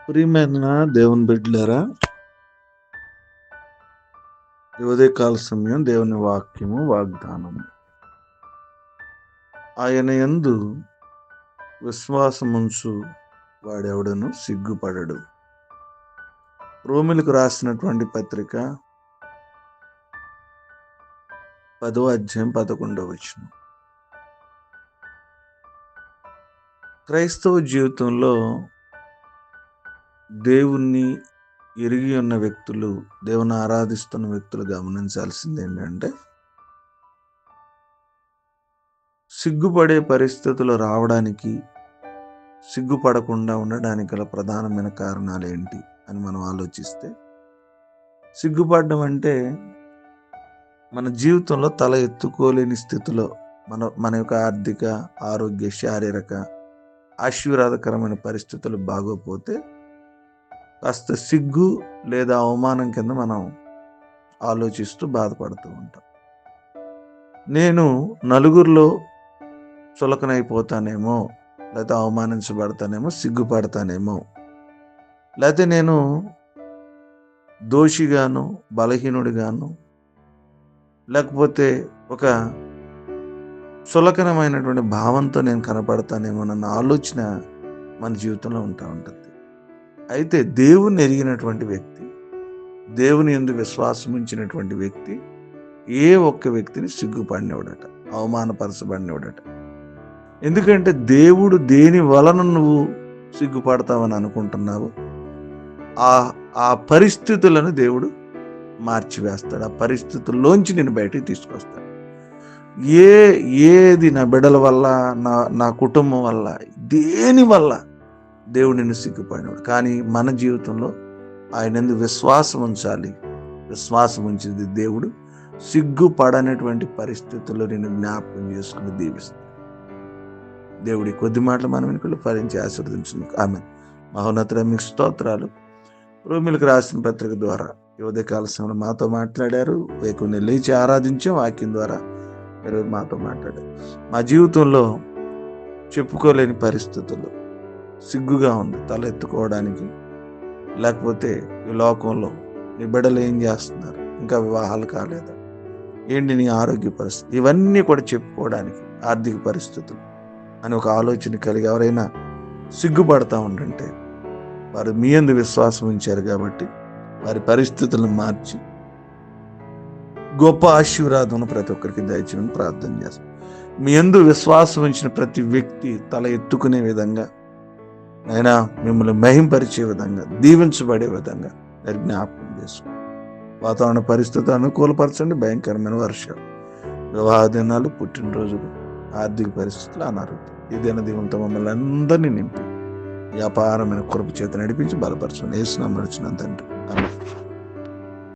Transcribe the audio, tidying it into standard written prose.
ప్రియమైన దేవుని బిడ్డలారా, ఈ ఉదయకాల సమయం దేవుని వాక్యము వాగ్దానము. ఆయన యందు విశ్వాసముంచు వాడెవడను సిగ్గుపడడు. రోమిలకు రాసినటువంటి పత్రిక 10వ అధ్యాయం 11వ వచనం. క్రైస్తవ జీవితంలో దేవుణ్ణి ఎరిగి ఉన్న వ్యక్తులు, దేవుని ఆరాధిస్తున్న వ్యక్తులు గమనించాల్సింది ఏంటంటే, సిగ్గుపడే పరిస్థితులు రావడానికి, సిగ్గుపడకుండా ఉండడానికి గల ప్రధానమైన కారణాలు ఏంటి అని మనం ఆలోచిస్తే, సిగ్గుపడడం అంటే మన జీవితంలో తల ఎత్తుకోలేని స్థితిలో మన యొక్క ఆర్థిక, ఆరోగ్య, శారీరక, ఆశీర్వాదకరమైన పరిస్థితులు బాగోపోతే కాస్త సిగ్గు లేదా అవమానం కింద మనం ఆలోచిస్తూ బాధపడుతూ ఉంటాం. నేను నలుగురిలో చులకనైపోతానేమో, లేకపోతే అవమానించబడతానేమో, సిగ్గుపడతానేమో, లేకపోతే నేను దోషిగాను, బలహీనుడిగాను, లేకపోతే ఒక చులకనమైనటువంటి భావంతో నేను కనపడతానేమో అన్న ఆలోచన మన జీవితంలో ఉంటుంది. అయితే దేవుని ఎరిగినటువంటి వ్యక్తి, దేవుని యందు విశ్వాసం ఉంచినటువంటి వ్యక్తి ఏ ఒక్క వ్యక్తిని సిగ్గుపడినవాడట, అవమానపరచబడినవాడట. ఎందుకంటే దేవుడు దేని వలన నువ్వు సిగ్గుపడతావని అనుకుంటున్నావు, ఆ పరిస్థితులను దేవుడు మార్చివేస్తాడు. ఆ పరిస్థితుల్లోంచి నేను బయటికి తీసుకొస్తాడు. ఏది నా బిడ్డల వల్ల, నా కుటుంబం వల్ల, దేని వల్ల దేవుడు నిన్ను సిగ్గుపడినాడు. కానీ మన జీవితంలో ఆయన యందు విశ్వాసం ఉంచాలి. విశ్వాసం ఉంచింది దేవుడు సిగ్గుపడనటువంటి పరిస్థితుల్లో నేను జ్ఞాపకం చేసుకుని దీవిస్తాను. దేవుడి కొద్ది మాటలు మనం వెనుకలు ఫలించి ఆశీర్వదించును. ఆమె మహోన్నతుడ, మీకు స్తోత్రాలు. రోమిలకు రాసిన పత్రిక ద్వారా ఈ ఉదయకాల సమయంలో మాతో మాట్లాడారు. వేకుని లేచి ఆరాధించాం. వాక్యం ద్వారా ఈరోజు మాతో మాట్లాడారు. మా జీవితంలో చెప్పుకోలేని పరిస్థితుల్లో సిగ్గుగా ఉంది తల ఎత్తుకోవడానికి, లేకపోతే ఈ లోకంలో నీ బిడ్డలు ఏం చేస్తున్నారు, ఇంకా వివాహాలు కాలేదా, ఏంటి నీ ఆరోగ్య పరిస్థితి, ఇవన్నీ కూడా చెప్పుకోవడానికి, ఆర్థిక పరిస్థితులు అని ఒక ఆలోచన కలిగి ఎవరైనా సిగ్గుపడతా ఉంటుంటే వారు మీ యందు విశ్వాసం ఉంచారు కాబట్టి వారి పరిస్థితులను మార్చి గొప్ప ఆశీర్వాదం ప్రతి ఒక్కరికి దయచేయమని ప్రార్థన చేస్తాం. మీ యందు విశ్వాసం ఉంచిన ప్రతి వ్యక్తి తల ఎత్తుకునే విధంగా, అయినా మిమ్మల్ని మహింపరిచే విధంగా, దీవించబడే విధంగా మీరు జ్ఞాపకం చేసుకోండి. వాతావరణ పరిస్థితులు అనుకూలపరచండి. భయంకరమైన వర్షాలు, వివాహ దినాలు, పుట్టినరోజులు, ఆర్థిక పరిస్థితులు, అనారోగ్యం, ఏదైనా దీవంతో మమ్మల్ని అందరినీ నింపి వ్యాపారమైన కృప చేత నడిపించి బలపరచండి. యేసు నామమున అడుగుచున్నాను తండ్రి, ఆమేన్.